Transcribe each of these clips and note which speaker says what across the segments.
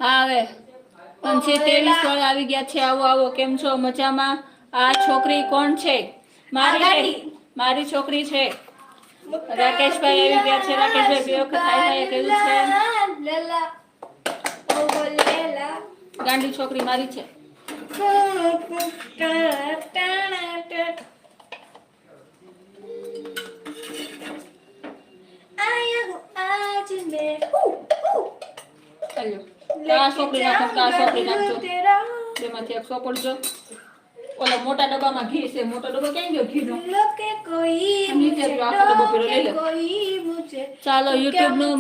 Speaker 1: હા હવે 23 વાળા આવી ગયા છે. આવો આવો, કેમ છો? મજામાં? આ છોકરી કોણ છે? મારી છોકરી છે. રાકેશભાઈ આવી ગયા છે. રાકેશભાઈ બે વખત હાય કેવું છે? ગાંડી છોકરી મારી છે. છોકરી નાખજો. બેમાંથી એક સોપડજો. ઓલા મોટા ડબ્બામાં ઘી છે. મોટો ડબ્બો ક્યાં ગયો ઘીનો? ચાલો યુટ્યુબ નું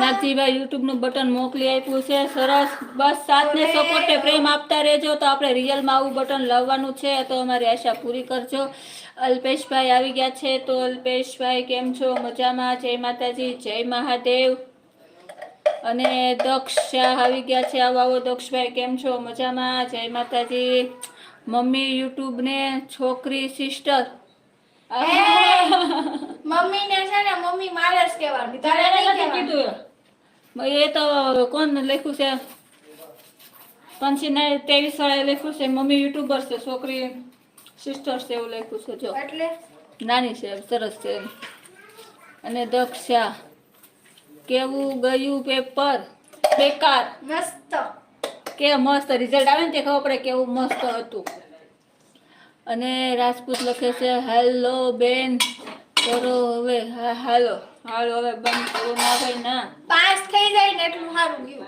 Speaker 1: નાથજીભાઈ યુટ્યુબ નું બટન મોકલી આપ્યું છે. સરસ. બસ સાથને સપોર્ટ પ્રેમ આપતા રહેજો તો આપણે રિયલમાં આવું બટન લાવવાનું છે. તો અમારી આશા પૂરી કરજો. અલ્પેશભાઈ આવી ગયા છે. તો અલ્પેશભાઈ કેમ છો? મજામાં? જય માતાજી, જય મહાદેવ. અને દક્ષ શાહ આવી ગયા છે. આવો દક્ષભાઈ કેમ છો? મજામાં? જય માતાજી. મમ્મી યુટ્યુબ ને છોકરી સિસ્ટર
Speaker 2: મમ્મી ને છે ને મમ્મી મારે જ કહેવાનું. તારે નહીં કીધું.
Speaker 1: એ તો કોણ લખ્યું છે? 23 વાળા લખ્યું છે. મમ્મી યુટ્યુબર છે, છોકરી સિસ્ટર છે એવું લખ્યું છે. જો
Speaker 2: એટલે
Speaker 1: નાની છે, સરસ છે. અને દક્ષ શાહ કેવું ગયું પેપર? બેકાર.
Speaker 2: મસ્ત.
Speaker 1: કે મસ્ત રિઝલ્ટ આવે ને તે ખબર પડે કેવું મસ્ત હતું. અને રાજપૂત લખે છે હેલો બેન કરો હવે. હાલો હાલો હવે બંધ કરો ના ભાઈ ના.
Speaker 2: પાસ થઈ જાય ને એટલું સારું ગયું.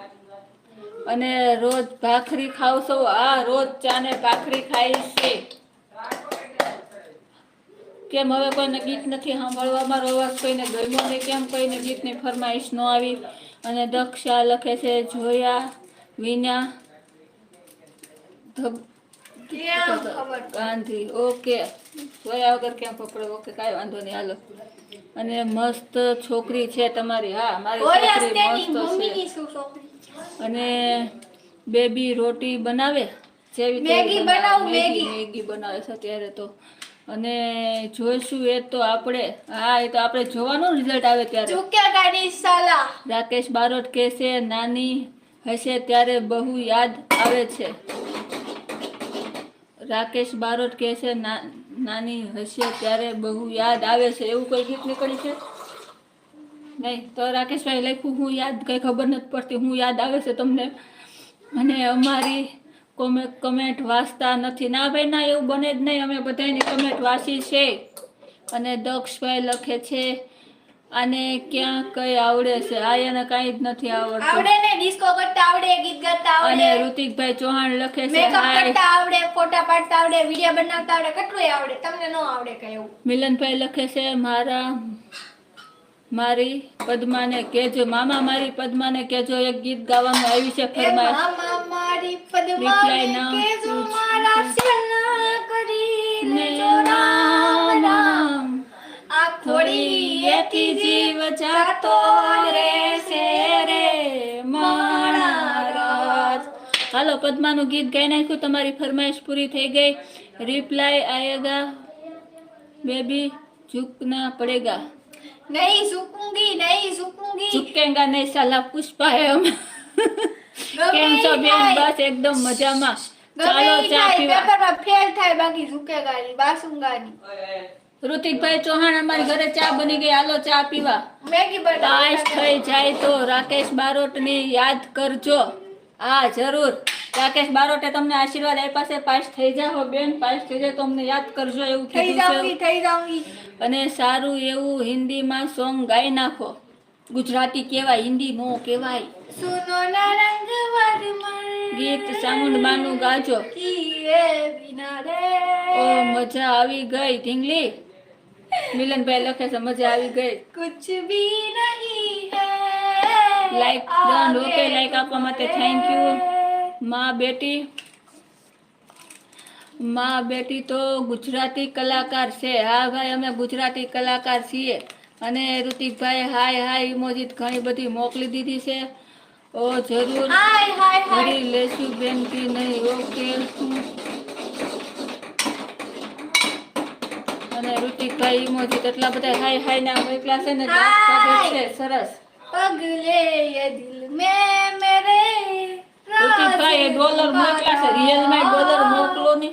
Speaker 1: અને રોજ ભાખરી ખાવ છો? આ રોજ ચાને ભાખરી ખાઈ છે. કેમ હવે કોઈને ગીત નથી સાંભળવા? મારો અવાજ કોઈને ગમ્યો નહીં કેમ? કોઈને ગીતની ફરમાઈશ ન આવી? અને દક્ષા લખે છે જોયા વિના ગાંધી. ઓકે, જોયા વગર ક્યાં પકડો? ઓકે, કાંઈ વાંધો નહીં, હાલો. અને મસ્ત છોકરી છે તમારી. હા, મારી છોકરી મસ્ત છે. અને બેબી રોટી બનાવે જેવી મેગી બનાવે છે અત્યારે તો. અને જોઈશું એ તો આપણે. હા, એ તો આપણે જોવાનું રિઝલ્ટ આવે ત્યારે. રાકેશ બારોટ કહે છે નાની હશે ત્યારે બહુ યાદ આવે છે. રાકેશ બારોટ કહે છે નાની હશે ત્યારે બહુ યાદ આવે છે. એવું કોઈ ગીત નીકળી છે? નહીં. તો રાકેશભાઈ લખ્યું હું યાદ, કઈ ખબર નથી પડતી હું યાદ આવે છે તમને. અને અમારી કમેન્ટ વાંચતા નથી. ના ભાઈ ના, એવું બને જ નહીં. અમે બધાની કમેન્ટ વાંચી છે. અને દક્ષભાઈ લખે છે આને ક્યાં કઈ આવડે છે? આ એને કઈ જ નથી આવડતું.
Speaker 2: આવડે ને, ડિસ્કો કરતા આવડે, ગીત ગાતા આવડે.
Speaker 1: અને ઋતિકભાઈ ચૌહાણ લખે છે
Speaker 2: મેકઅપ કરતા આવડે, ફોટા પાડતા આવડે, વિડિયો બનાવતા આવડે, કેટલું આવડે. તમને ન આવડે કઈ એવું?
Speaker 1: મિલનભાઈ લખે છે મારી પદ્માને કેજો. મામા મારી પદ્માને કેજો એક ગીત ગાવાનું આવ્યું છે ફરમાઈશ.
Speaker 2: મામા મારી પદ્માને કેજો મારા સેના કરીને જોરામ આ ખોડી એથી જીવ જાતો રહેશે રે મારા રાજ.
Speaker 1: હાલો, પદ્માનું ગીત ગાઈ નાખ્યું. તમારી ફરમાઈશ પૂરી થઈ ગઈ. રિપ્લાય આયેગા બેબી झुकना पड़ेगा.
Speaker 2: नहीं झुकूंगी
Speaker 1: झुकेगा नहीं साला पुष्पा है हम. કેમ છો બેન? બસ એકદમ મજામાં. ચાલો ચા પીવા.
Speaker 2: પેપરમાં ફેલ થાય બાકી ઝુકેગા નહીં, બાસુંગા નહીં.
Speaker 1: ઋતિકભાઈ ચૌહાણ અમારી ઘરે ચા બની ગઈ. હાલો ચા પીવા.
Speaker 2: મેગી
Speaker 1: પાસ થઈ જાય તો રાકેશ બારોટ ને યાદ કરજો. હા જરૂર. રાકેશ બારોટે તમને આશીર્વાદ આપ્યા છે. પાસ થઈ જાઓ બેન, પાસ થઈ જાય તો અમને યાદ કરજો એવું કીધું છે.
Speaker 2: થઈ જાઉંગી.
Speaker 1: અને સારું એવું હિન્દીમાં સોંગ ગાઈ નાખો. ગુજરાતી કહેવાય, હિન્દી નો કહેવાય.
Speaker 2: સુનો ના રંગ વરમણ
Speaker 1: ગીત સામુંડમાનું ગાજો. ઓ મજા આવી ગઈ ઢીંગલી. મિલનભાઈ લખે છે મજા આવી ગઈ.
Speaker 2: કુછ ભી નહીં હૈ.
Speaker 1: Like done. ઓકે, લાઈક આપવા માટે થેન્ક યુ. માં બેટી તો ગુજરાતી કલાકાર છે. હા ભાઈ, અમે ગુજરાતી કલાકાર છીએ. અને ઋતિકભાઈ હાય ઇમોજી ઘણી બધી મોકલી દીધી છે. ઓ જરૂર કરી લેશું બેન કે નહીં? ઓકે. અને ઋતિકભાઈ ઇમોજી એટલા બધા હાય ના મોકલા છે ને. સરસ.
Speaker 2: પગલે યે દિલ
Speaker 1: પાસે રિયલમાં ડોલર મોકલો ને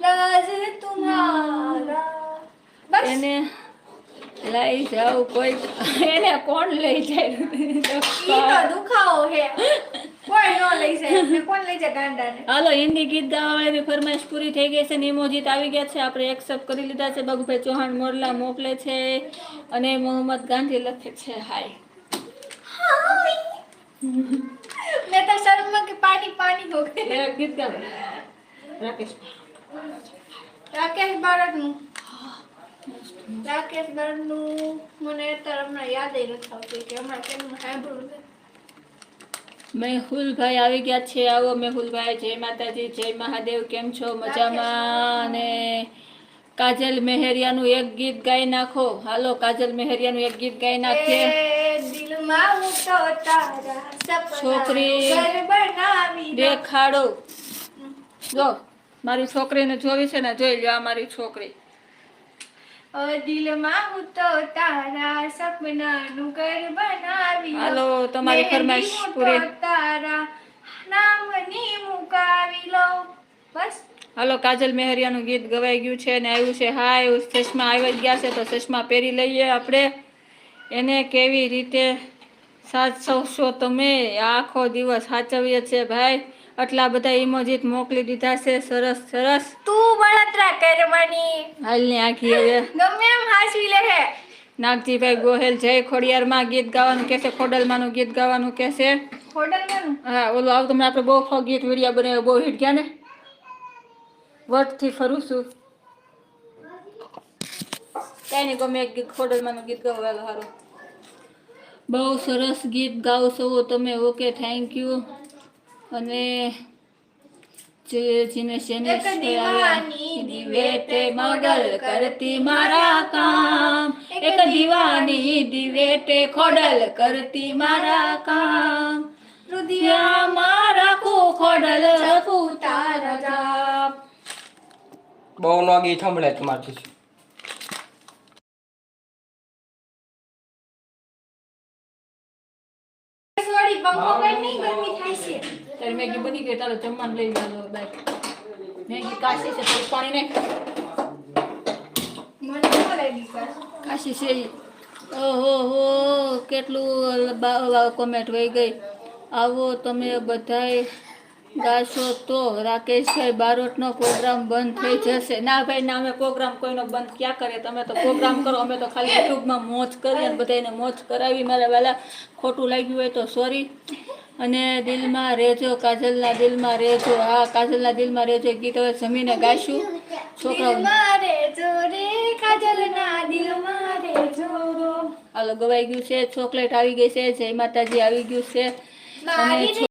Speaker 2: રાજ તુમ્હારા બસ
Speaker 1: એને લઈ જાવ કોઈ એને કોણ લઈ જાય
Speaker 2: ઈ તો દુખાવો હે કોઈ નો લઈ જાય ને કોણ લઈ જાય ગાંડાને
Speaker 1: હાલો હિન્દી ગીત ગાવા વાળાની ફરમાઈશ પૂરી થઈ ગઈ છે ને ઇમોજીત આવી ગયા છે આપણે એક્સેપ્ટ કરી લીધા છે બાબુભાઈ ચૌહાણ મોરલા મોકલે છે અને મોહમ્મદ ગાંધી લખે છે હાય
Speaker 2: मैं तो शर्मा के पानी पानी हो गए
Speaker 1: એક ગીત ગાવ રાકેશ
Speaker 2: રાકેશ બારડનું મને અત્યારે હમણાં યાદ નથી આવતું કે હમણાં કેમનું સાંભળ્યું છે
Speaker 1: મેહુલભાઈ આવી ગયા છે આવો મેહુલભાઈ જય માતાજી જય મહાદેવ કેમ છો મજામાં અને કાજલ મેહરિયાનું એક ગીત ગાઈ નાખો હાલો કાજલ મેહરિયાનું એક ગીત ગાઈ નાખીએ
Speaker 2: દિલમાં હું તો તારા સપના
Speaker 1: છોકરી
Speaker 2: ઘર બનાવી
Speaker 1: દેખાડો જો મારી છોકરીને જોવી છે ને જોઈ લ્યો આ મારી છોકરી
Speaker 2: દિલમાં હું તો તારા સપનાનું ઘર બનાવી
Speaker 1: હાલો તમારી ફરમાઈશ પૂરી
Speaker 2: તારા નામની મુકાવી લો બસ
Speaker 1: હાલો કાજલ મેહરિયાનું ગીત ગવાઈ ગયું છે ને આવ્યું છે હાય ચશ્મા આવી ગયા છે તો ચશ્મા પહેરી લઈએ આપણે એને કેવી રીતે સાચવશો તમે આખો દિવસ સાચવીએ છે ભાઈ આટલા બધા ઇમોજીત મોકલી દીધા છે સરસ સરસ
Speaker 2: તું બળતરા કરવાની
Speaker 1: હાલની આખી હવે
Speaker 2: ગમે એમ હાસવી લે હે
Speaker 1: નાગજીભાઈ ગોહેલ જય ખોડિયારમાં ગીત ગાવાનું કહેશે ખોડલમાંનું ગીત ગાવાનું કહેશે
Speaker 2: હોટલમાં
Speaker 1: હા ઓલું આવું તમને આપણે બહુ ગીત વિડીયો બનાવ્યો બહુ હિટ ગયા ને વટથી ફરું છું કઈ નહીં ગમે એક ગીત ખોડલમાંનું ગીત ગાવા સારું બહુ સરસ ગીત ગાઓ છો તમે ઓકે થેન્ક યુ અને જેને શેને દિવેટે મગલ કરતી મારા કામ એક દીવાની દિવેટે ખોડલ કરતી મારા કામ રુધિયામાં રાખું ખોડલ રાખું તારા જાપ
Speaker 3: બહુ નો ગીત સાંભળે તમારથી
Speaker 2: સોરી પંખો કઈ નહીં ગરમી થાય છે
Speaker 1: તારી મેગી બની ગઈ તારો જમવાનું લઈ જાલો બાય મેગી કાશી છે થોડું પાણી નાખ
Speaker 2: મને ન લાગી
Speaker 1: કાશી છે ઈ. ઓહો હો કેટલું કોમેન્ટ વહી ગઈ આવો તમે બધાય ગાશો તો રાકેશભાઈ બારોટનો પ્રોગ્રામ બંધ થઈ જશે ના ભાઈ ના અમે પ્રોગ્રામ કોઈનો બંધ ક્યાં કરીએ તમે તો પ્રોગ્રામ કરો અમે તો ખાલી યુટ્યુબમાં મોજ કરીએ અને બધાને મોજ કરાવી મારા વાલા ખોટું લાગ્યું હોય તો સોરી અને દિલમાં રહેજો કાજલના દિલમાં રહેજો હા કાજલના દિલમાં રહેજો ગીત હવે જમીને ગાઈશું છોકરાઓ
Speaker 2: મારે જોરે કાજલના દિલ મારે જોરો
Speaker 1: હાલો ગવાઈ ગયું છે ચોકલેટ આવી ગઈ છે જય માતાજી આવી ગયું છે અને